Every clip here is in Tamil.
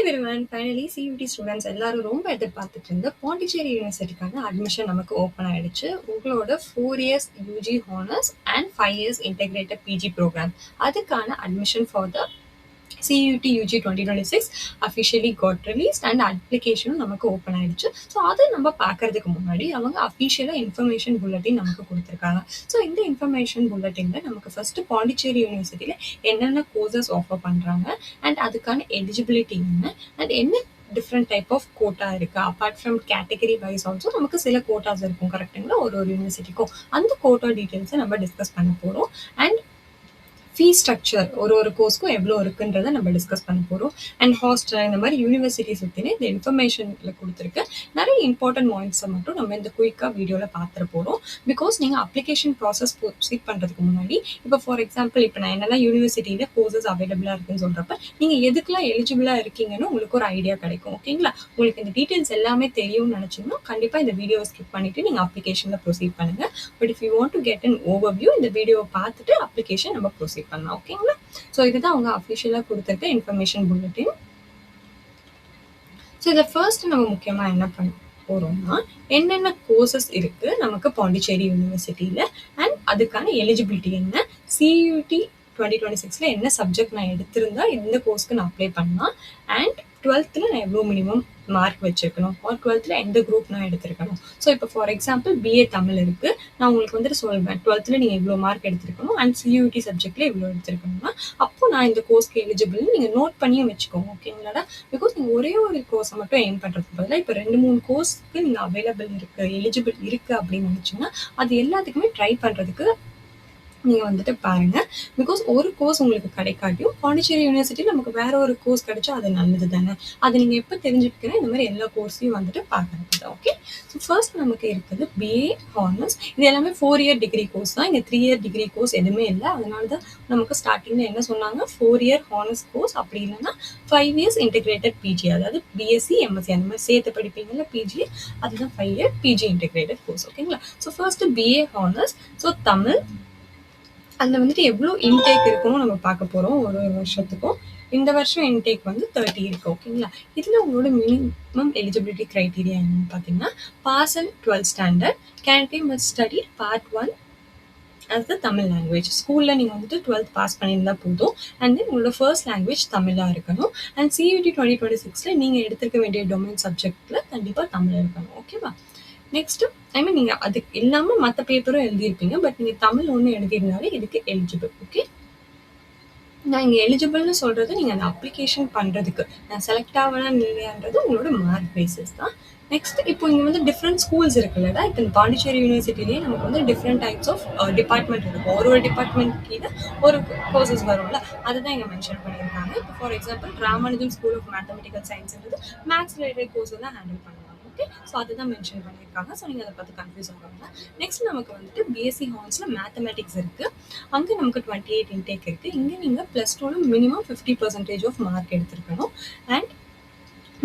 எவ்ரிவன், ஃபைனலி சியூடி ஸ்டூடெண்ட்ஸ் எல்லாரும் ரொம்ப எதிர்பார்த்துட்டு இருந்த பாண்டிச்சேரி யூனிவர்சிட்டிக்கான அட்மிஷன் நமக்கு ஓப்பன் ஆயிடுச்சு. உங்களோட 4 years UG honours and 5 years integrated PG programme அதுக்கான admission for the CUT UG 2026 officially got released and அப்ளிகேஷனும் நமக்கு ஓப்பன் ஆயிடுச்சு. ஸோ அதை நம்ம பார்க்கறதுக்கு முன்னாடி அவங்க அஃபிஷியலாக இன்ஃபர்மேஷன் புல்லட்டின் நமக்கு கொடுத்துருக்காங்க. ஸோ இந்த இன்ஃபர்மேஷன் புல்லட்டினில் நமக்கு ஃபஸ்ட்டு பாண்டிச்சேரி யூனிவர்சிட்டியில் என்னென்ன கோர்சஸ் ஆஃபர் பண்ணுறாங்க அண்ட் அதுக்கான எலிஜிபிலிட்டி என்ன அண்ட் என்ன டிஃப்ரெண்ட் டைப் ஆஃப் கோட்டா இருக்கு. Apart from category wise also நமக்கு சில கோட்டாஸ் இருக்கும் கரெக்டுங்களா, ஒரு யூனிவர்சிட்டிக்கும். அந்த கோட்டா டீட்டெயில்ஸை நம்ம டிஸ்கஸ் பண்ண போகிறோம். அண்ட் ஃபீ ஸ்ட்ரக்சர் ஒரு கோர்ஸ்க்கும் எவ்வளோ இருக்குன்றதை நம்ம டிஸ்கஸ் பண்ண போகிறோம். அண்ட் ஹாஸ்டல் இந்த மாதிரி யூனிவர்சிட்டிஸ் பற்றின இந்த இன்ஃபர்மேஷனில் கொடுத்துருக்கு நிறைய இம்பார்ட்டன்ட் பாயிண்ட்ஸை மட்டும் நம்ம இந்த குயிக்காக வீடியோவில் பார்த்துட்டு போகிறோம். பிகாஸ் நீங்கள் அப்ளிகேஷன் ப்ராசஸ் ப்ரொசீட் பண்ணுறதுக்கு முன்னாடி இப்போ ஃபார் எக்ஸாம்பிள் இப்போ நான் என்னெல்லாம் யூனிவர்சிட்டியில் கோர்சஸ் அவைலபிளாக இருக்குன்னு சொல்கிறப்ப நீங்கள் எதுக்கெல்லாம் எலிஜிபிளாக இருக்கீங்கன்னு உங்களுக்கு ஒரு ஐடியா கிடைக்கும். ஓகேங்களா, உங்களுக்கு இந்த டீட்டெயில்ஸ் எல்லாமே தெரியும்னு நினச்சிங்கன்னா கண்டிப்பாக இந்த வீடியோவை ஸ்கிப் பண்ணிவிட்டு நீங்கள் அப்ளிகேஷனில் ப்ரொசீட் பண்ணுங்கள். But if you want to get an overview இந்த வீடியோவை பார்த்துட்டு அப்ளிகேஷன் நம்ம ப்ரொசீட் பண்ணலாம். ஓகேங்களா, ஸோ இதுதான் அவங்க அஃபிஷியலாக கொடுத்துருக்க இன்ஃபர்மேஷன் புல்லட்டின். ஸோ இதை ஃபர்ஸ்ட் நம்ம முக்கியமாக என்ன பண்ண போகிறோம்னா என்னென்ன கோர்சஸ் இருக்குது நமக்கு பாண்டிச்சேரி யூனிவர்சிட்டியில் அண்ட் அதுக்கான எலிஜிபிலிட்டி என்ன, சியூடி 2026 என்ன சப்ஜெக்ட் நான் எடுத்திருந்தா இந்த கோர்ஸ்க்கு நான் அப்ளை பண்ணலாம், அண்ட் 12th நான் எவ்வளோ மினிமம் மார்க் வச்சிருக்கணும், ஆர் 12th எந்த குரூப் நான் எடுத்திருக்கணும். ஸோ இப்போ ஃபார் எக்ஸாம்பிள் பிஏ தமிழ் இருக்குது, நான் உங்களுக்கு வந்துட்டு சொல்வேன் 12th நீங்கள் இவ்வளோ மார்க் எடுத்திருக்கணும் அண்ட் சியூடி சப்ஜெக்டில் இவ்வளோ எடுத்திருக்கணும்னா அப்போ நான் இந்த கோர்ஸ்க்கு எலிஜிபிள் நீங்கள் நோட் பண்ணியும் வச்சுக்கோங்க. ஓகேங்களா, பிகாஸ் நீங்கள் ஒரே ஒரு கோர்ஸை மட்டும் எய்ம் பண்ணுறதுக்கு பதிலாக இப்போ 2-3 கோர்ஸ்க்கு நீங்கள் அவைலபிள் இருக்குது எலிஜிபிள் இருக்குது அப்படின்னு நினச்சிங்கன்னா அது எல்லாத்துக்குமே ட்ரை பண்ணுறதுக்கு நீங்கள் வந்துட்டு பாருங்கள். பிகாஸ் ஒரு கோர்ஸ் உங்களுக்கு கிடைக்காட்டியும் பாண்டிச்சேரி யூனிவர்சிட்டியில் நமக்கு வேற ஒரு கோர்ஸ் கிடைச்சா அது நல்லது தானே. அதை நீங்கள் எப்போ தெரிஞ்சுக்கிறேன் இந்த மாதிரி எல்லா கோர்ஸையும் வந்துட்டு பார்க்கறது தான். ஓகே, ஸோ ஃபர்ஸ்ட் நமக்கு இருக்குது பிஏ ஹானர்ஸ். இது எல்லாமே 4-இயர் டிகிரி கோர்ஸ் தான். இங்கே 3-இயர் டிகிரி கோர்ஸ் எதுவுமே இல்லை. அதனால தான் நமக்கு ஸ்டார்டிங்கில் என்ன சொன்னாங்க, 4-இயர் ஹானர்ஸ் கோர்ஸ், அப்படி இல்லைன்னா 5 இயர்ஸ் இன்டெகிரேட்டட் பிஜி, அதாவது பிஎஸ்சி எம்எஸ்சி அந்த மாதிரி சேர்த்து படிப்பீங்கல்ல பிஜி, அதுதான் 5-இயர் பிஜி இன்டெகிரேட்டட் கோர்ஸ். ஓகேங்களா, ஸோ ஃபர்ஸ்ட் பிஏ ஹானர்ஸ். ஸோ தமிழ் அதில் வந்துட்டு எவ்வளோ இன்டேக் இருக்குன்னு நம்ம பார்க்க போகிறோம். ஒரு வருஷத்துக்கும் இந்த வருஷம் இன்டேக் வந்து 30 இருக்குது. ஓகேங்களா, இதில் உங்களோட மினிமம் எலிஜிபிலிட்டி க்ரைட்டீரியா என்னன்னு பார்த்தீங்கன்னா pass and 12th standard candidate must study part 1 as the Tamil language. ஸ்கூலில் நீங்கள் வந்துட்டு 12th பாஸ் பண்ணியிருந்தால் போதும். அண்ட் தென் உங்களோட ஃபர்ஸ்ட் லாங்குவேஜ் தமிழாக இருக்கணும். அண்ட் சியூடி 2026 நீங்கள் எடுத்துருக்க வேண்டிய டொமைன் சப்ஜெக்டில் கண்டிப்பாக தமிழ் இருக்கணும். ஓகேவா, நெக்ஸ்ட்டு நீங்கள் அது இல்லாமல் மற்ற பேப்பரும் எழுதியிருப்பீங்க, பட் நீங்கள் தமிழ் ஒன்று எழுதியிருந்தாலே இதுக்கு எலிஜிபிள். ஓகே, நான் இங்கே எலிஜிபிள்னு சொல்கிறது நீங்கள் அந்த அப்ளிகேஷன் பண்ணுறதுக்கு நான் செலக்ட் ஆகலாம் இல்லையான்றது உங்களோட மார்க் பேசிஸ் தான். நெக்ஸ்ட் இப்போ இங்கே வந்து டிஃப்ரெண்ட் ஸ்கூல்ஸ் இருக்குல்லடா. இப்போ இந்த பாண்டிச்சேரி யூனிவர்சிட்டிலேயே நமக்கு வந்து டிஃப்ரெண்ட் டைப்ஸ் ஆஃப் டிபார்ட்மெண்ட் இருக்கும். ஒரு டிபார்ட்மெண்ட் கீழே ஒரு கோர்சஸ் வரும்ல, அதுதான் இங்கே மென்ஷன் பண்ணியிருக்காங்க. இப்போ for example Ramanujan school of mathematical சயின்ஸ்ன்றது மேத்ஸ் ரிலேட்டட் கோர்ஸ் தான் ஹேண்டில் பண்ணுவாங்க. ஓகே, ஸோ அதுதான் மென்ஷன் பண்ணியிருக்காங்க. ஸோ நீங்கள் அதை பார்த்து கன்ஃபியூஸ் ஆகாங்க. நெக்ஸ்ட் நமக்கு வந்துட்டு பிஎஸ்சி ஹார்ஸில் மேத்தமெட்டிக்ஸ் இருக்குது. அங்கே நமக்கு 28 இன்டேக் இருக்குது. இங்கே நீங்கள் +2 மினிமம் 50% ஆஃப் மார்க் எடுத்திருக்கணும். And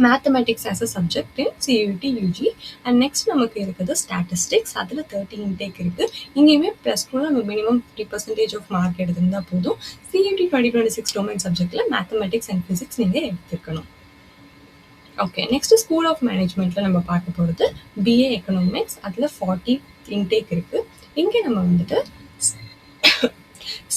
mathematics as a subject in CUET UG. And next நமக்கு இருக்குது ஸ்டாட்டிஸ்டிக்ஸ், அதில் 30 இன்டேக் இருக்குது. இங்கேயுமே +2 நம்ம மினிமம் 50% ஆஃப் மார்க் எடுத்திருந்தால் போதும். சியூடி 2026 டொமைன் சப்ஜெக்டில் மேத்தமெட்டிக்ஸ் அண்ட் ஃபிசிக்ஸ் நீங்கள் எடுத்துருக்கணும். ஓகே, நெக்ஸ்ட் ஸ்கூல் ஆஃப் மேனேஜ்மெண்ட்டில் நம்ம பார்க்க போகிறது பிஏ எக்கனாமிக்ஸ். அதில் 40 இன்டேக் இருக்குது. இங்கே நம்ம வந்துட்டு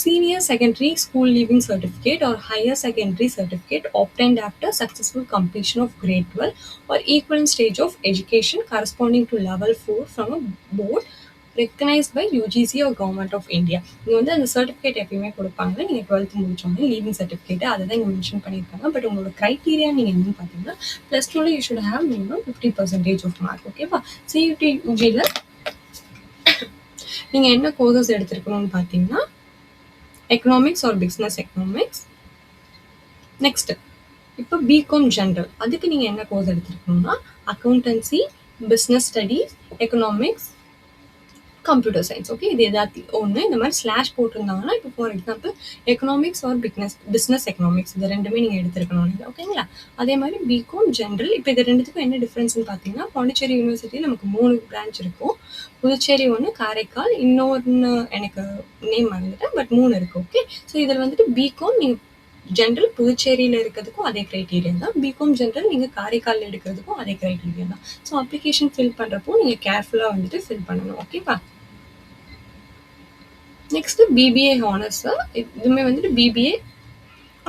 senior secondary school leaving certificate or higher secondary certificate obtained after successful completion of grade 12 or equivalent stage of education corresponding to level 4 from a board recognized by UGC or Government of India. நீங்கள் வந்து அந்த சர்டிஃபிகேட் எப்பயுமே கொடுப்பாங்க. நீங்கள் 12th முடிச்சோன்னே லீவிங் சர்டிஃபிகேட் அதை தான் இங்கே மென்ஷன் பண்ணியிருக்காங்க. பட் உங்களோட க்ரைட்டீரியா நீங்கள் என்னன்னு பார்த்தீங்கன்னா +2 you should have minimum 50% of mark. ஓகேவா, சியூடி யூஜியில் நீங்கள் என்ன கோர்சஸ் எடுத்துருக்கணும்னு பார்த்தீங்கன்னா economics or business economics. Next இப்போ பிகாம் ஜென்ரல், அதுக்கு நீங்கள் என்ன கோர்ஸ் எடுத்துருக்கணும்னா accountancy, business studies, economics, computer science. Okay, இது ஏதாவது ஒன்று இந்த மாதிரி ஸ்லாஷ் போட்டிருந்தாங்கன்னா இப்போ for example economics or business economics இது ரெண்டுமே நீங்கள் எடுத்துருக்கணும் நீங்கள். ஓகேங்களா, அதே மாதிரி பிகாம் ஜென்ரல். இப்போ இது ரெண்டுத்துக்கும் என்ன டிஃப்ரென்ஸ்னு பார்த்தீங்கன்னா பாண்டிச்சேரி யூனிவர்சிட்டியில் நமக்கு 3 பிரான்ச் இருக்கும். புதுச்சேரி ஒன்று, காரைக்கால், இன்னொன்று எனக்கு நேம் மறந்துட்டேன், பட் 3 இருக்குது. ஓகே, ஸோ இதில் வந்துட்டு பிகாம் நீங்கள் ஜென்ரல் புதுச்சேரியில் இருக்கிறதுக்கும் அதே க்ரைட்டீரியா தான். பிகாம் ஜென்ரல் நீங்கள் காரைக்காலில் எடுக்கிறதுக்கும் அதே க்ரைட்டீரியா தான். ஸோ அப்ளிகேஷன் ஃபில் பண்ணுறப்போ நீங்கள் கேர்ஃபுல்லாக வந்துட்டு ஃபில் பண்ணணும். ஓகேப்பா. Next BBA honours. இதுவுமே வந்துட்டு பிபிஏ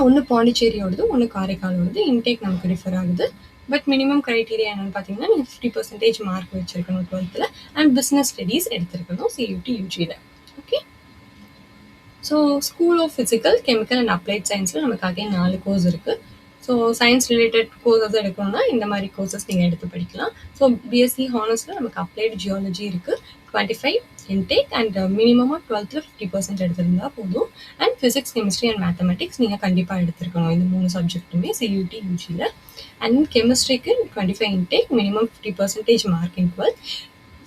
ஒன்று பாண்டிச்சேரியோடது, ஒன்று காரைக்காலோடது. இன்டேக் நமக்கு டிஃபர் ஆகுது. பட் மினிமம் க்ரைட்டீரியா என்னென்னு பார்த்தீங்கன்னா, நீங்கள் 50% மார்க் வச்சுருக்கணும் 12th அண்ட் பிஸ்னஸ் ஸ்டடீஸ் எடுத்திருக்கணும் சியூடி யூஜியில். Okay. So school of physical, chemical and applied சயின்ஸில் நமக்கு அகைன் 4 கோர்ஸ் இருக்குது. ஸோ சயின்ஸ் ரிலேட்டட் கோர்ஸஸ் எடுக்கணும்னா இந்த மாதிரி கோர்சஸ் நீங்கள் எடுத்து படிக்கலாம். ஸோ பிஎஸ்சி ஹானர்ஸில் நமக்கு அப்ளைட் ஜியாலஜி இருக்குது, 25 இன்டேக் அண்ட் மினிமமாக 12th 50% எடுத்திருந்தா போதும். And physics, chemistry and mathematics நீங்கள் கண்டிப்பாக எடுத்துருக்கணும். இந்த 3 சப்ஜெக்ட்டுமே சியூடி யூஜியில். அண்ட் கெமிஸ்ட்ரிக்கு 25 intake, minimum 50% mark in 12th.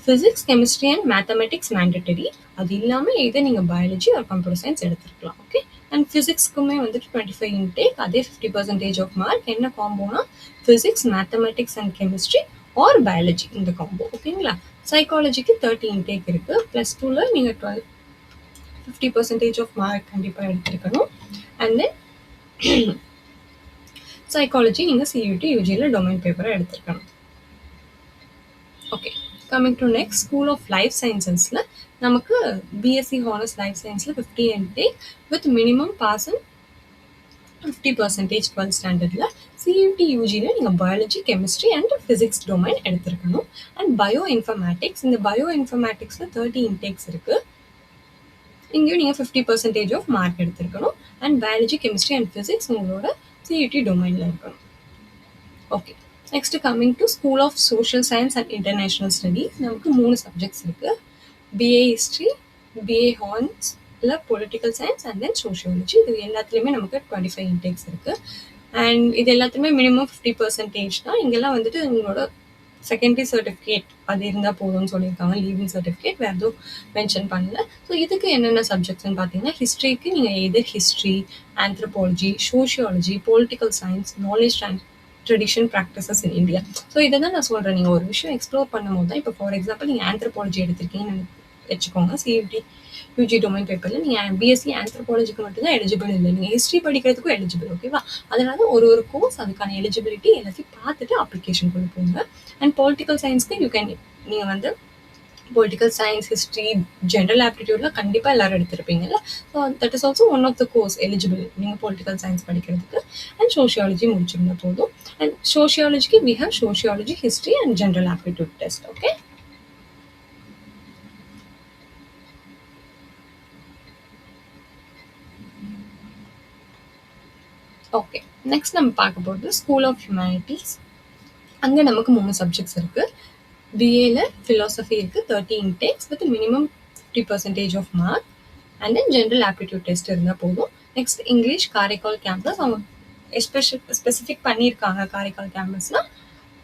Physics, chemistry and mathematics mandatory. அது இல்லாமல் இதை நீங்கள் பயாலஜி ஆர் கம்ப்யூட்டர் சயின்ஸ் எடுத்துருக்கலாம். ஓகே. அண்ட் ஃபிசிக்ஸ்க்குமே வந்துட்டு 25 இன்டேக், அதே 50% ஆஃப் மார்க். என்ன காம்போனா physics, mathematics and chemistry or biology, இந்த காம்போ. ஓகேங்களா. சைக்காலஜிக்கு 30 இன்டேக் இருக்குது. +2ல் நீங்கள் 50% ஆஃப் மார்க் கண்டிப்பாக எடுத்துருக்கணும். அண்ட் தென் சைக்காலஜி நீங்கள் சியூடி யூஜியில் டொமைன் பேப்பராக எடுத்துருக்கணும். Okay. Coming to next, school of life சயின்சஸில் நமக்கு பிஎஸ்சி ஹானர்ஸ் லைஃப் சயின்ஸில் 50 intake with minimum pass and 50% 12th ஸ்டாண்டர்டில். சியூடி யூஜியில் நீங்கள் biology, chemistry and physics domain எடுத்துருக்கணும். அண்ட் பயோ இன்ஃபர்மேட்டிக்ஸ், இந்த பயோ இன்ஃபர்மேட்டிக்ஸில் 30 இன்டேக்ஸ் இருக்குது. இங்கேயும் நீங்கள் 50% ஆஃப் மார்க் எடுத்துருக்கணும். And biology, chemistry and physics உங்களோட சியூடி டொமைனில் இருக்கணும். Okay. Next coming to school of social science and international studies. நமக்கு 3 சப்ஜெக்ட்ஸ் இருக்குது. பிஏ ஹிஸ்ட்ரி, பிஏ ஹானர்ஸ் இல்லை political science and then sociology. இது எல்லாத்துலேயுமே நமக்கு 25 இன்டேக்ஸ் இருக்குது. அண்ட் இது எல்லாத்துலேயுமே மினிமம் 50% தான். இங்கெல்லாம் வந்துட்டு உங்களோட செகண்டரி சர்டிஃபிகேட் அது இருந்தால் போதும்னு சொல்லியிருக்காங்க. லீவிங் சர்டிஃபிகேட் வேறு எதுவும் மென்ஷன் பண்ணல. ஸோ இதுக்கு என்னென்ன சப்ஜெக்ட்ஸ்ன்னு பார்த்தீங்கன்னா, ஹிஸ்ட்ரிக்கு நீங்கள் either history, anthropology, sociology, political science, knowledge tradition practices in India. So இதை தான் நான் சொல்கிறேன். நீங்கள் ஒரு விஷயம் எக்ஸ்ப்ளோர் பண்ணும்போது தான், இப்போ ஃபார் எக்ஸாம்பிள் நீங்கள் ஆந்த்ரோபாலஜி எடுத்திருக்கீங்கன்னு வச்சுக்கோங்க. சியூடி யூஜி டொமைன் பேப்பரில் நீங்கள் பிஎஸ்சி ஆந்த்ரோபாலஜிக்கு மட்டும்தான் எலிஜிபிள் இல்லை, நீங்கள் ஹிஸ்ட்ரி படிக்கிறதுக்கும் எலிஜிபிள். ஓகேவா. அதனால ஒரு கோர்ஸ் அதுக்கான எலிஜிபிலிட்டி எல்லாத்தையும் பார்த்துட்டு அப்ளிகேஷன் கொண்டு போங்க. அண்ட் பொலிட்டிக்கல் சயின்ஸ்க்கு நீங்கள் வந்து பொலிட்டிக்கல் சயின்ஸ், ஹிஸ்ட்ரி, ஜென்ரல் ஆப்டிடியூட்லாம் கண்டிப்பாக எல்லாரும் எடுத்திருப்பீங்கல்ல. So that is also one of the course eligible நீங்கள் பொலிட்டிக்கல் சயின்ஸ் படிக்கிறதுக்கு. அண்ட் சோஷியாலஜி முடிச்சிருந்தா போதும். அண்ட் சோஷியாலஜிக்கு we have sociology, history and general aptitude test. Okay. Okay. Next நம்ம பார்க்க போகிறது ஸ்கூல் ஆஃப் ஹியூமனிட்டிஸ். அங்கே நமக்கு 3 சப்ஜெக்ட்ஸ் இருக்குது. பிஏல ஃபிலாசபி இருக்குது, 30 intakes with minimum 50% of mark. And then general aptitude test இருந்தால் போதும். Next English Karaikal campus. அவங்க ஸ்பெசிஃபிக் பண்ணியிருக்காங்க காரைக்கால் கேம்பஸ்னால்.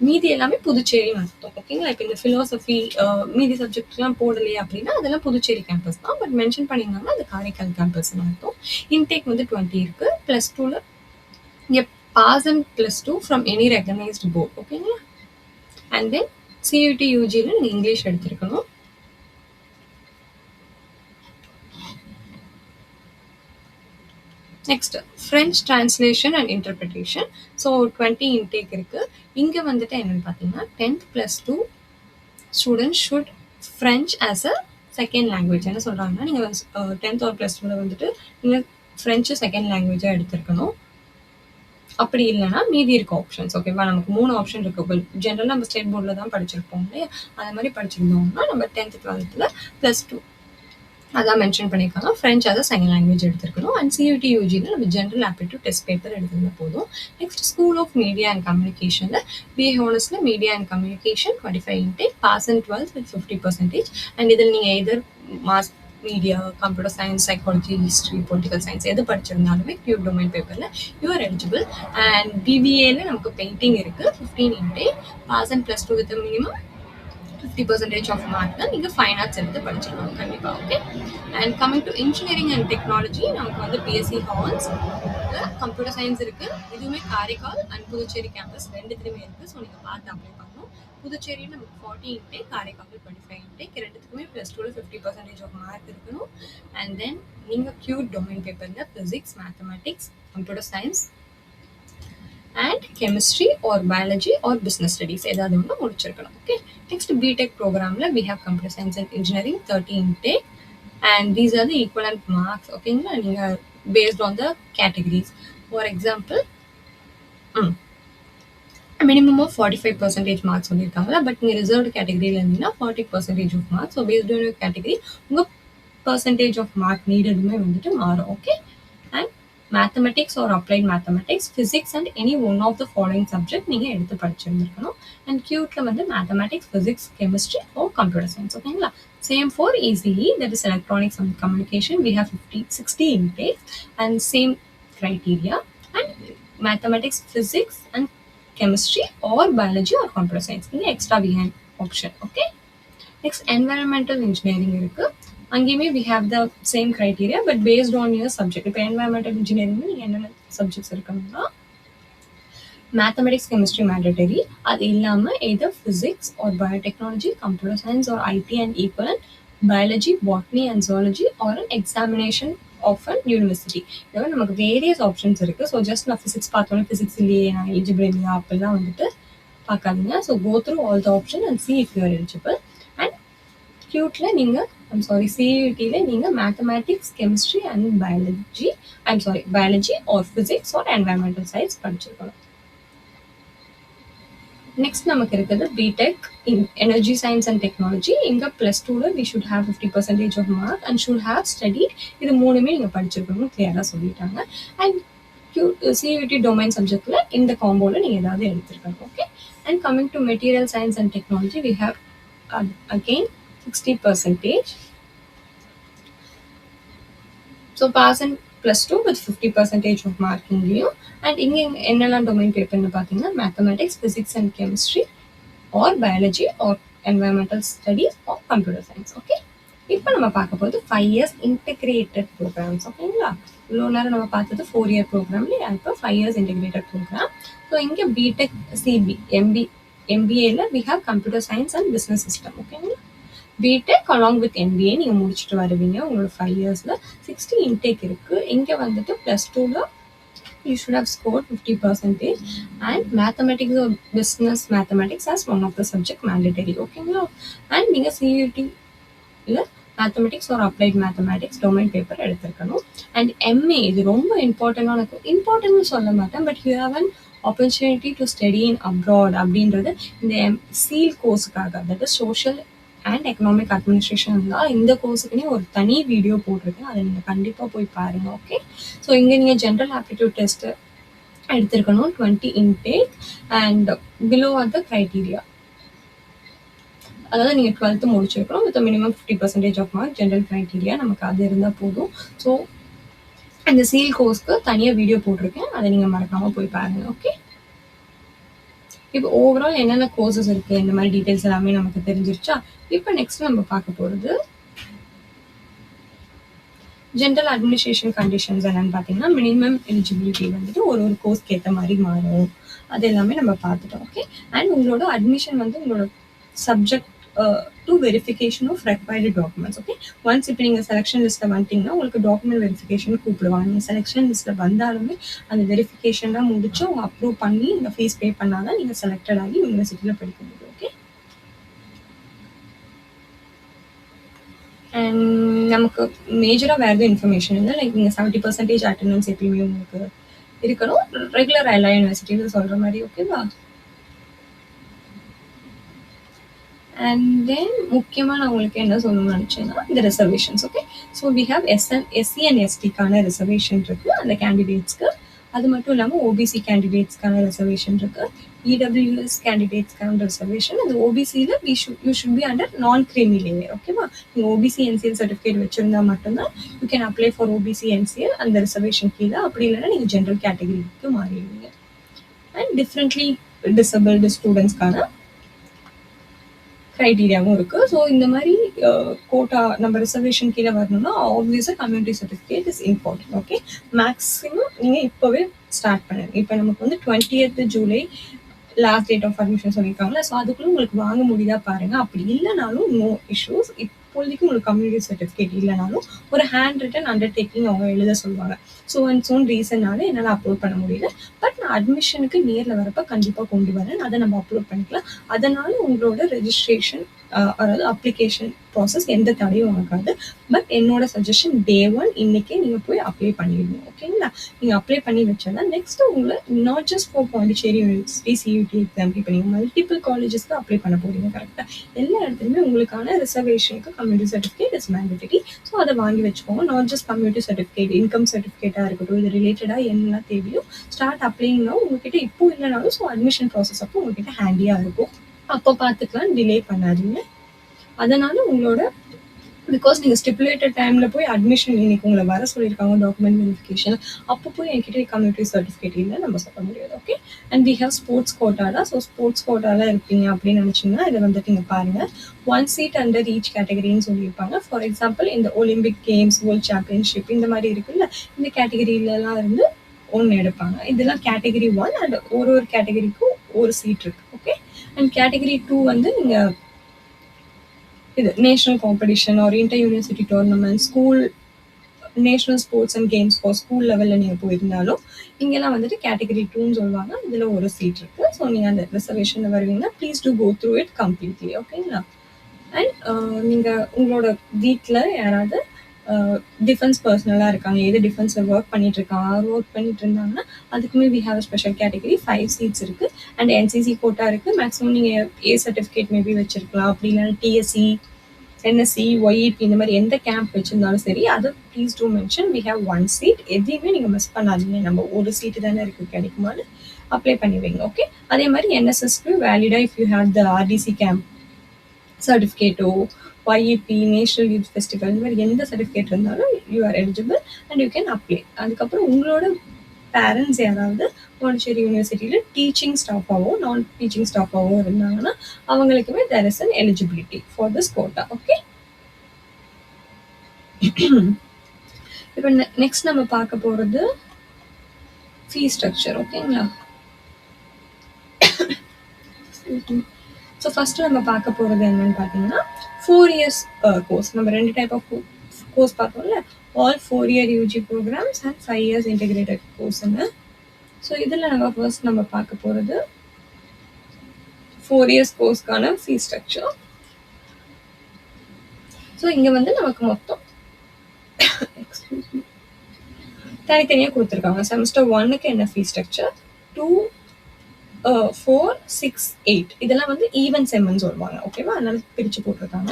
மீதி எல்லாமே புதுச்சேரின்னு அர்த்தம். ஓகேங்களா. இப்போ இந்த ஃபிலாசபி மீதி சப்ஜெக்ட்லாம் போடலையே அப்படின்னா அதெல்லாம் புதுச்சேரி கேம்பஸ் தான். பட் மென்ஷன் பண்ணியிருந்தாங்கன்னா அது காரைக்கால் கேம்பஸ்ன்னு அர்த்தம். இன்டேக் வந்து 20 இருக்குது. +2ல் இங்கே pass and +2 from any recognised board. ஓகேங்களா. அண்ட் தென் சியூடி யூஜியில் நீங்கள் இங்கிலீஷ் எடுத்துருக்கணும். Next French translation and interpretation. So 20 intake இருக்குது. இங்கே வந்துட்டு என்னென்னு பார்த்தீங்கன்னா 10th +2 students should French as a second language. என்ன சொல்கிறாங்கன்னா, நீங்கள் 10th or +2ல் வந்துட்டு நீங்கள் ஃப்ரெஞ்சு செகண்ட் லாங்குவேஜாக எடுத்துருக்கணும். அப்படி இல்லைனா மீதி இருக்க ஆப்ஷன்ஸ். ஓகேவா. நமக்கு 3 ஆப்ஷன் இருக்குது. ஜென்ரலாக நம்ம ஸ்டேட் போர்டில் தான் படிச்சிருப்போம் இல்லையா. அந்த மாதிரி படிச்சிருந்தோம்னா நம்ம 10th 12th +2 அதான் மென்ஷன் பண்ணியிருக்காங்க. ஃப்ரெஞ்ச் அதை செகண்ட் லாங்குவேஜ் எடுத்துருக்கணும். அண்ட் சியூடி யூஜியில் நம்ம ஜென்ரல் ஆப்டிடியூட் டெஸ்ட் பேப்பர் எடுத்துருந்தா போதும். Next school of media and கம்யூனிகேஷனில் பிஏ ஹானர்ஸில் media and communication 25 intake, pass and 12th with 50%. And இதில் நீங்கள் either mass media, computer science, psychology, history, political science எது படிச்சிருந்தாலுமே கியூப் டொமைன் பேப்பரில் யூஆர் எலிஜிபிள். அண்ட் பிபிஏல நமக்கு பெயிண்டிங் இருக்குது, 15 intake, pass and +2 with minimum 50% of mark தான். நீங்கள் ஃபைன் ஆர்ட்ஸ் எடுத்து படிச்சிடணும் கண்டிப்பாக. Okay. And coming to engineering and technology, நமக்கு வந்து பிஎஸ்சி ஹார்ஸ், கம்ப்யூட்டர் சயின்ஸ் இருக்குது. இதுவுமே காரைக்கால் அண்ட் புதுச்சேரி கேம்பஸ் 2த்துலையுமே இருக்குது. ஸோ நீங்கள் பார்த்து அப்ளை பண்ணணும். புதுச்சேரியில் நமக்கு 40 இன்டேக், காரைக்காலில் 25 இன்டேக். ரெண்டுத்துக்குமே +2ல 50% ஆஃப் மார்க் இருக்கணும். அண்ட் தென் நீங்கள் கியூட் டொமைன் பேப்பரில் physics, mathematics, computer science and chemistry or biology or business studies ஏதாவது ஒன்று முடிச்சிருக்கணும். ஓகே, நெக்ஸ்ட் பிடெக் ப்ரோக்ராமில் we have computer science and engineering 30 intake and these are the equivalent marks. ஓகேங்களா, நீங்கள் based on the categories. For example minimum of 45% marks சொல்லியிருக்காங்களா, பட் நீங்கள் ரிசர்வ்டு கேட்டகரியில் இருந்தீங்கன்னா 40% of marks. So based on category உங்கள் பர்சன்டேஜ் ஆஃப் மார்க் நீடடுமே வந்துட்டு மாறும். Okay, and mathematics or applied mathematics, physics and any one of the following subject நீங்கள் எடுத்து படிச்சிருந்துருக்கணும். அண்ட் கியூட்டில் வந்து mathematics, physics, chemistry or computer science. ஓகேங்களா, same for ECE, that is electronics and communication, we have 60 intake and same criteria. And mathematics, physics and chemistry or biology or computer science in the extra behind option. Okay, next environmental engineering இருக்கு. அங்கேயுமே we have the same criteria but based on your subject. இப்போ environmental engineering நீங்கள் என்னென்ன சப்ஜெக்ட்ஸ் இருக்கணும்னா மேத்தமெட்டிக்ஸ், கெமிஸ்ட்ரி மேண்டட்டரி. அது இல்லாமல் either physics or biotechnology, computer science or IT and equivalent, biology, botany and zoology or an examination of an university. இதோட நமக்கு வேரியஸ் ஆப்ஷன்ஸ் இருக்குது. ஸோ ஜஸ்ட் நான் ஃபிசிக்ஸ் பார்த்தோன்னே ஃபிசிக்ஸ் இல்லையே, நான் எலிஜிபிள் இல்லையா அப்படிலாம் வந்துட்டு பார்க்காதீங்க. So go through all the option and see if you are eligible. And கியூட்டில் நீங்கள் சியூடியில் நீங்கள் mathematics, chemistry and biology or physics or environmental science படிச்சிருக்கணும். நெக்ஸ்ட் நமக்கு இருக்கிறது BTech in energy science and technology. இங்கே +2ல we should have 50% of mark and should have studied. இது மூணுமே நீங்கள் படிச்சிருக்கணும், கிளியராக சொல்லிட்டாங்க. அண்ட் சியூடி டொமைன் சப்ஜெக்டில் இந்த காம்போவில் நீங்கள் ஏதாவது எடுத்துருக்கணும். Okay, and coming to material science and technology, we have again 60%. So pass and +2 with 50% of mark இங்கேயும். அண்ட் இங்கே என்னெல்லாம் டொமைன் பேப்பர்னு பார்த்தீங்கன்னா mathematics, physics and chemistry or biology or environmental studies or computer science. Okay, இப்போ நம்ம பார்க்க போகிறது 5 years இன்டெகிரேட்டட் ப்ரோக்ராம்ஸ். ஓகேங்களா, இவ்வளோ நேரம் நம்ம பார்த்தது 4 year ப்ரோக்ராம் இல்லையா, இப்போ 5 years இன்டெகிரேட்டட் ப்ரோக்ராம். ஸோ இங்கே பிடெக் சிபி எம்பிஏல we have computer science and business system. ஓகேங்களா, பிடெக் அலாங் வித் எம்பிஏ நீங்கள் முடிச்சுட்டு வருவீங்க. உங்களோட 5 yearsல 60 இன்டேக் இருக்குது. இங்கே வந்துட்டு +2ல you should have scored 50% and mathematics or business mathematics as one of the subject mandatory. ஓகேங்களா, அண்ட் நீங்கள் சியூடியில் mathematics or applied mathematics domain paper எடுத்திருக்கணும். அண்ட் எம்ஏ இது ரொம்ப இம்பார்ட்டன்ட்னு சொல்ல மாட்டேன், but you have an opportunity to study in abroad அப்படின்றது இந்த சீல் கோர்ஸுக்காக, that is social and economic administration தான். இந்த கோர்ஸுக்குனே ஒரு தனி வீடியோ போட்டிருக்கேன், அதை நீங்கள் கண்டிப்பாக போய் பாருங்கள். ஓகே, ஸோ இங்கே நீங்கள் ஜென்ரல் ஆப்டிடியூட் டெஸ்ட்டு எடுத்திருக்கணும், 20 intake and below are the criteria. அதாவது நீங்கள் 12th முடிச்சிருக்கணும் with minimum 50% of mark. General criteria நமக்கு அது இருந்தால் போதும். ஸோ அந்த சீல் கோர்ஸ்க்கு தனியாக வீடியோ போட்டிருக்கேன், அதை நீங்கள் மறக்காமல் போய் பாருங்கள். ஓகே, இப்போ ஓவரால் என்னென்ன கோர்சஸ் இருக்குது, இந்த மாதிரி டீட்டெயில்ஸ் எல்லாமே நமக்கு தெரிஞ்சிருச்சா. இப்போ நெக்ஸ்ட் நம்ம பார்க்க போகிறது ஜென்ரல் அட்மினிஸ்ட்ரேஷன் கண்டிஷன்ஸ் என்னென்னு பார்த்தீங்கன்னா மினிமம் எலிஜிபிலிட்டி வந்துட்டு ஒரு கோர்ஸ்க்கு ஏற்ற மாதிரி மாறும். அது எல்லாமே நம்ம பார்த்துட்டோம். ஓகே, அண்ட் உங்களோட அட்மிஷன் வந்து உங்களோட subject to verification of required documents. Okay, once இப்போ நீங்கள் செலெக்ஷன் லிஸ்ட்டில் வந்துட்டிங்கன்னா உங்களுக்கு டாக்குமெண்ட் வெரிஃபிகேஷன் கூப்பிடுவாங்க. நீங்கள் செலெக்ஷன் லிஸ்ட்டில் வந்தாலுமே அந்த வெரிஃபிகேஷன்லாம் முடிச்சு அவங்க அப்ரூவ் பண்ணி நீங்கள் ஃபீஸ் பே பண்ணால் தான் நீங்கள் செலக்டட் ஆகி யூனிவர்சிட்டியில் படிக்க முடியும். ஓகே, அண்ட் நமக்கு மேஜராக வேறு எதுவும் இன்ஃபர்மேஷன் இல்லை. லைக் நீங்கள் 70% அட்டண்டன்ஸ் எப்பயுமே உங்களுக்கு இருக்கணும், ரெகுலர் எல்லா யூனிவர்சிட்டியில் சொல்கிற மாதிரி. ஓகேவா, அண்ட் தென் முக்கியமாக நான் உங்களுக்கு என்ன சொல்லணும்னு நினச்சேன்னா இந்த reservations. Okay, so we have SC and எஸ்டிக்கான ரிசர்வேஷன் இருக்குது அந்த கேண்டிடேட்ஸ்க்கு. அது மட்டும் இல்லாமல் ஓபிசி கேண்டிடேட்ஸ்க்கான ரிசர்வேஷன் இருக்குது, இடபிள்யூஎஸ் கேண்டிடேட்ஸ்க்கான ரிசர்வேஷன். அது ஓபிசியில் you should be under non creamy layer. ஓகேவா, நீங்கள் ஓபிசி என்சிஎல் சர்டிஃபிகேட் வச்சுருந்தா மட்டும்தான் you can apply for OBC NCL அந்த ரிசர்வேஷன் கீழே. அப்படி இல்லைன்னா நீங்கள் ஜென்ரல் கேட்டகரிக்கு மாறிடுவீங்க. அண்ட் டிஃப்ரெண்ட்லி டிசபிள்டு ஸ்டூடெண்ட்ஸ்க்கான க்ரைட்டீரியாவும் இருக்குது. ஸோ இந்த மாதிரி கோட்டா நம்ம ரிசர்வேஷன் கீழே வரணும்னா ஆப்வியஸாக community certificate is important. Okay, maximum நீங்கள் இப்போவே ஸ்டார்ட் பண்ணுங்க. இப்போ நமக்கு வந்து 20th July last date of admission சொல்லியிருக்காங்களா, ஸோ அதுக்குள்ள உங்களுக்கு வாங்க முடியுதா பாருங்க. அப்படி இல்லைனாலும் நோ இஷ்யூஸ். இப்போதைக்கு உங்களுக்கு கம்யூனிட்டி சர்டிஃபிகேட் இல்லைனாலும் ஒரு ஹேண்ட் ரிட்டன் அண்டர்டேக்கிங் அவங்க எழுத சொல்லுவாங்க. ஸோ அண்ட் சோன் ரீசனால என்னால் அப்லோட் பண்ண முடியல. பட் நான் அட்மிஷனுக்கு நேரில் வரப்ப கண்டிப்பாக கொண்டு வரேன். அதை நம்ம அப்லோட் பண்ணிக்கலாம். அதனால உங்களோட ரெஜிஸ்ட்ரேஷன் அதாவது அப்ளிகேஷன் ப்ராசஸ் எந்த தடையும் ஆகாது. பட் என்னோட சஜஷன் டே 1 இன்னைக்கே நீங்கள் போய் அப்ளை பண்ணிடுங்க. ஓகேங்களா? நீங்கள் அப்ளை பண்ணி வச்சோன்னா நெக்ஸ்ட் உங்களை not just for Pondicherry university CUET exam இப்போ நீங்கள் மல்டிபிள் காலேஜஸ்க்கு அப்ளை பண்ண போறீங்க. கரெக்டாக எல்லா இடத்துலையுமே உங்களுக்கான ரிசர்வேஷனுக்கு community certificate is mandatory. So அதை வாங்கி வச்சுக்கோங்க. Not just community certificate, income சர்டிஃபிகேட்டாக இருக்கட்டும், இது ரிலேட்டடாக என்ன தேவையோ ஸ்டார்ட் அப்ளைனா உங்ககிட்ட இப்போ இல்லைனாலும் ஸோ அட்மிஷன் ப்ராசஸ் அப்போ உங்ககிட்ட ஹேண்டியாக இருக்கும். அப்போ பார்த்துக்கலாம், டிலே பண்ணாதீங்க. அதனால உங்களோட பிகாஸ் நீங்கள் ஸ்டிப்புலேட்டட் டைமில் போய் அட்மிஷன் இன்னைக்கு உங்களை வர சொல்லியிருக்காங்க டாக்குமெண்ட் வெரிஃபிகேஷன், அப்போ போய் என்கிட்ட கம்யூனிட்டி சர்டிஃபிகேட் இல்லை நம்ம சொல்ல முடியாது. Okay. And we have sports கோட்டாவில். ஸோ ஸ்போர்ட்ஸ் கோட்டாவில் இருப்பீங்க அப்படின்னு நினச்சிங்கன்னா இதை வந்துட்டு நீங்கள் பாருங்கள். 1 seat அண்டர் ஈச் கேட்டகரின்னு சொல்லியிருப்பாங்க. ஃபார் எக்ஸாம்பிள் இந்த ஒலிம்பிக் கேம்ஸ், வேர்ல்ட் சாம்பியன்ஷிப் இந்த மாதிரி இருக்குல்ல, இந்த கேட்டகரியிலலாம் இருந்து ஒன்று எடுப்பாங்க. இதெல்லாம் கேட்டகரி 1 அண்ட் ஒரு கேட்டகரிக்கும் ஒரு சீட் இருக்கு. ஓகே. அண்ட் கேட்டகரி 2 வந்து நீங்கள் இது நேஷனல் காம்படிஷன் ஒரு inter university tournament, school national sports and games for school லெவலில் நீங்கள் போயிருந்தாலும் இங்கெல்லாம் வந்துட்டு கேட்டகரி 2ன்னு சொல்லுவாங்க. இதில் ஒரு சீட் இருக்குது. ஸோ நீங்கள் அந்த ரிசர்வேஷனில் வருவீங்கன்னா please do go through it completely. ஓகேங்களா? அண்ட் நீங்கள் உங்களோட வீட்டில் யாராவது டிஃபென்ஸ் பர்சனலாக இருக்காங்க, எது டிஃபென்ஸில் ஒர்க் பண்ணிட்டு இருக்காங்க, ஒர்க் பண்ணிட்டு இருந்தாங்கன்னா அதுக்குமே we have special category 5 seats இருக்குது. அண்ட் என்சிசி கோட்டா இருக்குது. மேக்ஸிமம் நீங்கள் ஏ சர்டிஃபிகேட் மேபி வச்சிருக்கலாம். அப்படி இல்லைன்னா டிஎஸ்சி, என்எஸ்சி, ஒய்இபி இந்த மாதிரி எந்த கேம்ப் வச்சிருந்தாலும் சரி, அதை please do mention. We have 1 seat. எதையுமே நீங்கள் மிஸ் பண்ணாதீங்க. நம்ம ஒரு சீட்டு தானே இருக்குது, கிடைக்குமான்னு அப்ளை பண்ணி வைங்க. ஓகே. அதே மாதிரி என்எஸ்எஸ்க்கு வேலிடாக if you have the RTC camp சர்டிஃபிகேட்டோ, ஒய்இபி, நேஷனல் யூத் ஃபெஸ்டிவல் இந்த மாதிரி எந்த சர்டிஃபிகேட் இருந்தாலும் you are eligible and you can apply. அதுக்கப்புறம் உங்களோட பேரண்ட்ஸ் யாராவது பாண்டிச்சேரி யூனிவர்சிட்டியில் டீச்சிங் ஸ்டாஃபாகவோ நான் டீச்சிங் ஸ்டாஃபாகவோ இருந்தாங்கன்னா அவங்களுக்குமே there is an eligibility for this quota. Okay. இப்போ நெக்ஸ்ட் நம்ம பார்க்க போகிறது ஃபீ ஸ்ட்ரக்சர். ஓகேங்களா? ஸோ ஃபஸ்ட்டு நம்ம பார்க்க போகிறது என்னன்னு பார்த்தீங்கன்னா 4 years கோர்ஸ். நம்ம 2 டைப் ஆஃப் கோர்ஸ் பார்த்தோம்ல, all 4 year UG programmes and 5 years integrated கோர்ஸுங்க. ஸோ இதில் நம்ம ஃபர்ஸ்ட் நம்ம பார்க்க போகிறது 4 years கோர்ஸ்க்கான ஃபீ ஸ்ட்ரக்சர். ஸோ இங்கே வந்து நமக்கு மொத்தம் தனித்தனியாக கொடுத்துருக்காங்க. செமஸ்டர் 1க்கு என்ன ஃபீ ஸ்ட்ரக்சர், 2, 4, 6, 8 இதெல்லாம் வந்து ஈவன் செம்னு சொல்லுவாங்க. ஓகேவா? அதனால பிரித்து போட்டிருக்காங்க.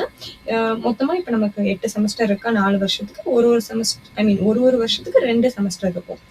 மொத்தமாக இப்போ நமக்கு 8 செமஸ்டர் இருக்கா, 4 வருஷத்துக்கு ஒரு செமஸ்டர் ஒரு வருஷத்துக்கு 2 செமஸ்டர் இருக்கும்.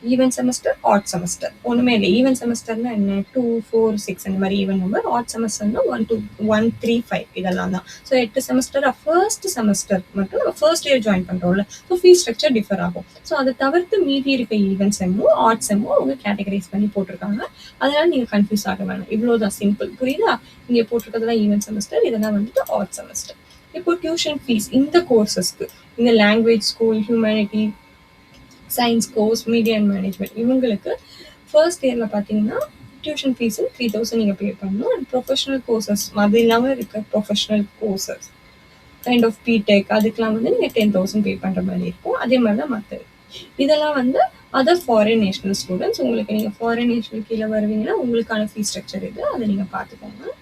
ஈவன் செமஸ்டர், ஆட் செமஸ்டர் ஒன்றுமே இல்லை. ஈவன் செமஸ்டர்னா என்ன, 2, 4, 6 அந்த மாதிரி ஈவன் நம்பர். ஆட் செமஸ்டர்னா 1, 2, 1, 3, 5 இதெல்லாம் தான். ஸோ 8 செமஸ்டர் ஃபர்ஸ்ட் செமஸ்டர் மட்டும் நம்ம ஃபர்ஸ்ட் இயர் ஜாயின் பண்ணுறோம்ல, ஸோ ஃபீ ஸ்ட்ரக்சர் டிஃபர் ஆகும். ஸோ அதை தவிர்த்து மீதி இருக்க ஈவன் செம்மும் ஆட் செம்மும் அவங்க கேட்டகரைஸ் பண்ணி போட்டிருக்காங்க. அதனால நீங்கள் கன்ஃபியூஸ் ஆக வேணாம். இவ்வளோதான், சிம்பிள். புரியுதா? இங்கே போட்டிருக்கிறதுலாம் ஈவன் செமஸ்டர், இதெல்லாம் வந்துட்டு ஆட் செமஸ்டர். இப்போ டியூஷன் ஃபீஸ் இந்த கோர்சஸ்க்கு, இந்த language school, humanity, science course, media and management இவங்களுக்கு ஃபர்ஸ்ட் இயரில் பார்த்தீங்கன்னா டியூஷன் ஃபீஸு 3000 நீங்கள் பே பண்ணணும். அண்ட் ப்ரொஃபஷனல் கோர்சஸ் அது இல்லாமல் இருக்க professional courses kind of BTech அதுக்கெலாம் வந்து நீங்கள் 10,000 பே பண்ணுற மாதிரி இருக்கும். அதே மாதிரி தான் மற்றது. இதெல்லாம் வந்து அதர் ஃபாரின் நேஷனல் ஸ்டூடெண்ட்ஸ். உங்களுக்கு நீங்கள் ஃபாரின் நேஷனல் கீழே வருவீங்கன்னா உங்களுக்கான ஃபீஸ் ஸ்ட்ரக்சர் இது, அதை நீங்கள் பார்த்துக்கோங்க.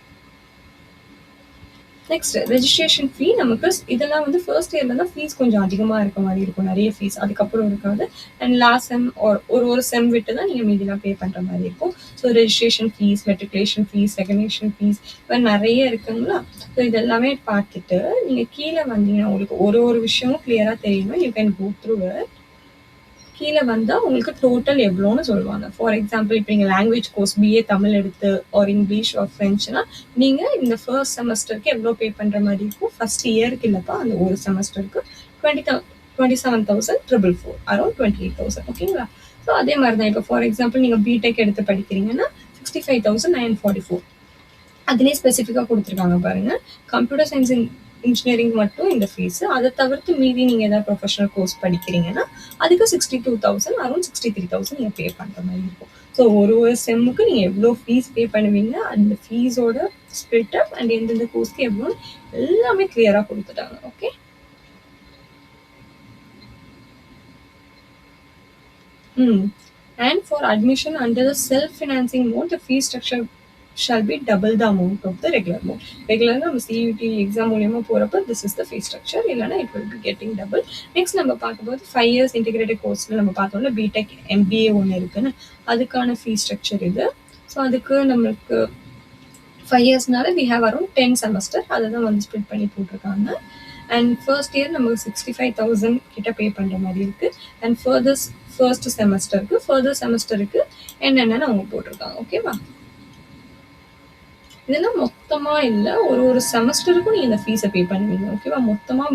நெக்ஸ்ட் ரெஜிஸ்ட்ரேஷன் ஃபீ. நமக்கு இதெல்லாம் வந்து ஃபர்ஸ்ட் இயர்ல தான் ஃபீஸ் கொஞ்சம் அதிகமாக இருக்க மாதிரி இருக்கும், நிறைய ஃபீஸ். அதுக்கப்புறம் இருக்காது. அண்ட் லாஸ்ட் செம் ஒரு செம் விட்டு தான் நீங்கள் மீதிலாம் பே பண்ணுற மாதிரி இருக்கும். So registration fees, matriculation fees, செகண்டேஷன் ஃபீஸ் இப்போ நிறைய இருக்குங்களா. ஸோ இதெல்லாமே பார்த்துட்டு நீங்கள் கீழே வந்தீங்கன்னா உங்களுக்கு ஒரு விஷயமும் கிளியராக தெரியுமா, you can go through it. கீழே வந்தால் உங்களுக்கு டோட்டல் எவ்வளோன்னு சொல்லுவாங்க. ஃபார் எக்ஸாம்பிள் இப்போ நீங்கள் லாங்குவேஜ் கோர்ஸ் பிஏ தமிழ் எடுத்து ஒரு இங்கிலீஷ் ஒரு ஃப்ரெஞ்சுனா நீங்கள் இந்த ஃபர்ஸ்ட் செமஸ்டருக்கு எவ்வளோ பே பண்ணுற மாதிரி இருக்கும். ஃபர்ஸ்ட் இயருக்கு இல்லைப்பா, அந்த ஒரு செமஸ்டருக்கு 27,444 அரௌண்ட் 28,000. ஓகேங்களா? ஸோ அதே மாதிரி தான் இப்போ ஃபார் எக்ஸாம்பிள் நீங்கள் பிடெக் எடுத்து படிக்கிறீங்கன்னா 65,944. அதுலேயே ஸ்பெசிஃபிக்காக கொடுத்துருக்காங்க பாருங்கள். கம்ப்யூட்டர் சயின்ஸ் இன்ஜினியரிங் மட்டும் இந்த ஃபீஸு. அதை தவிர்த்து மீதி நீங்கள் ஏதாவது ப்ரொஃபஷனல் கோர்ஸ் படிக்கிறீங்கன்னா அதுக்கு 62,000 அரௌண்ட் 63,000 நீங்கள் பே பண்ணுற மாதிரி இருக்கும். ஸோ ஒரு செம்முக்கு நீங்கள் எவ்வளோ ஃபீஸ் பே பண்ணுவீங்க, அந்த ஃபீஸோட ஸ்ப்ளிட் அப் அண்ட் எந்தெந்த கோர்ஸ்க்கு எவ்வளோ எல்லாமே கிளியராக கொடுத்துட்டாங்க. Okay. And for admission under the self-financing mode, the fee structure shall be double the amount of the regular mode. Regular நம்ம CUT எக்ஸாம் மூலியமா போறப்ப this is the fee structure. இல்லைன்னா it will be getting double. Next நம்ம பார்க்கும்போது 5 years integrated courseல நம்ம பார்த்தோம்ல BTech MBA ஒன்று இருக்குன்னு, அதுக்கான fee structure இது. ஸோ அதுக்கு நம்மளுக்கு 5 yearsனால we have around 10 semester. அதை தான் வந்து ஸ்ப்ளிட் பண்ணி போட்டிருக்காங்க. அண்ட் ஃபர்ஸ்ட் இயர் நமக்கு 65,000 கிட்ட பே பண்ணுற மாதிரி இருக்குது. அண்ட் ஃபர்ஸ்ட் செமஸ்டருக்கு என்னென்னு அவங்க போட்டிருக்காங்க. ஓகேவா? இதெல்லாம் மொத்தமாக இல்லை, ஒரு செமஸ்டருக்கும் நீங்கள் இந்த ஃபீஸை பே பண்ணுவீங்க. ஓகேவா? மொத்தமாக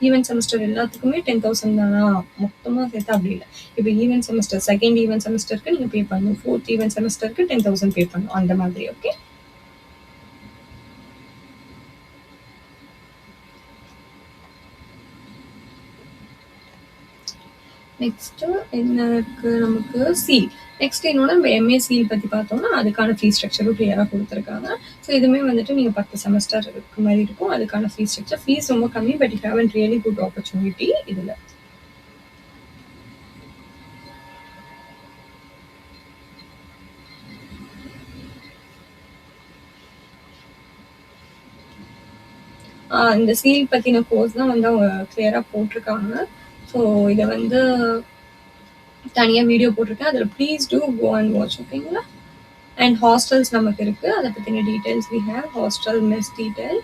ஈவென்ட் செமஸ்டர் எல்லாத்துக்குமே 10,000 தானா? மொத்தமாக சேர்த்து அப்படி இல்லை. இப்போ ஈவென்ட் செமஸ்டர் செகண்ட் ஈவென்ட் செமஸ்டருக்கு நீங்கள் பே பண்ணணும், ஃபோர்த் ஈவென்ட் செமஸ்டருக்கு 10,000 பே பண்ணணும், அந்த மாதிரி. ஓகே. நெக்ஸ்ட்டு என்ன இருக்குது நமக்கு? சீல். நெக்ஸ்ட் என்னோட நம்ம எம்ஏ சீல் பற்றி பார்த்தோம்னா அதுக்கான ஃபீஸ் ஸ்ட்ரக்சரும் கிளியராக கொடுத்துருக்காங்க. ஸோ இதுவுமே வந்துட்டு நீங்கள் 10 செமஸ்டர் இருக்க மாதிரி இருக்கும். அதுக்கான ஃபீஸ் ஸ்ட்ரக்சர், ஃபீஸ் ரொம்ப கம்மி, but you have and really good opportunity இதில். இந்த சீல் பற்றின கோர்ஸ் தான் வந்து அவங்க கிளியராக போட்டிருக்காங்க. ஸோ இதை வந்து தனியாக வீடியோ போட்டிருக்கேன், அதில் please do go and watch. ஓகேங்களா? அண்ட் ஹாஸ்டல்ஸ் நமக்கு இருக்குது, அதை பற்றின details we have. Hostel mess detail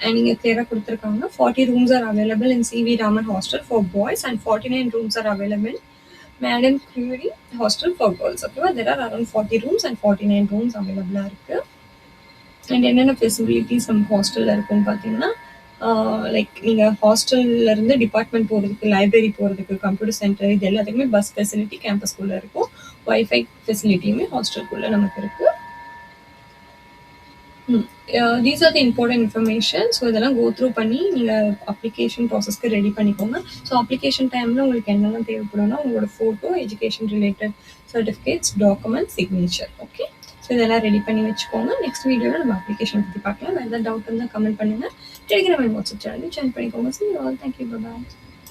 and இங்கே கிளியராக கொடுத்துருக்காங்க. 40 rooms are available in CV Raman hostel for boys and 49 rooms are available Madam Curie hostel for girls. ஓகேவா? there are around 40 rooms and 49 rooms அவைலபிளாக இருக்குது. அண்ட் என்னென்ன ஃபெசிலிட்டிஸ் நம்ம ஹாஸ்டலில் இருக்குன்னு பார்த்தீங்கன்னா, லைக் நீங்கள் ஹாஸ்டல்லேருந்து டிபார்ட்மெண்ட் போகிறதுக்கு, லைப்ரரி போகிறதுக்கு, கம்ப்யூட்டர் சென்டர், இது எல்லாத்துக்குமே பஸ் ஃபெசிலிட்டி கேம்பஸ்குள்ளே இருக்கும். வைஃபை ஃபெசிலிட்டியுமே ஹாஸ்டலுக்குள்ளே நமக்கு இருக்குது. These are the important information. So இதெல்லாம் கோ த்ரூ பண்ணி நீங்கள் அப்ளிகேஷன் ப்ராசஸ்க்கு ரெடி பண்ணிக்கோங்க. ஸோ அப்ளிகேஷன் டைமில் உங்களுக்கு என்னெல்லாம் தேவைப்படும்னா உங்களோட photo, education related certificates, document, signature. Okay. So இதெல்லாம் ரெடி பண்ணி வச்சுக்கோங்க. நெக்ஸ்ட் வீடியோவில் நம்ம அப்ளிகேஷன் பற்றி பார்க்கலாம். வேறு ஏதாவது டவுட் இருந்தால் கமெண்ட் பண்ணுங்கள். Telegram and WhatsApp channel join பண்ணிக்கோங்க. ஸோ ஆல் தேங்க்யூ, பாய்.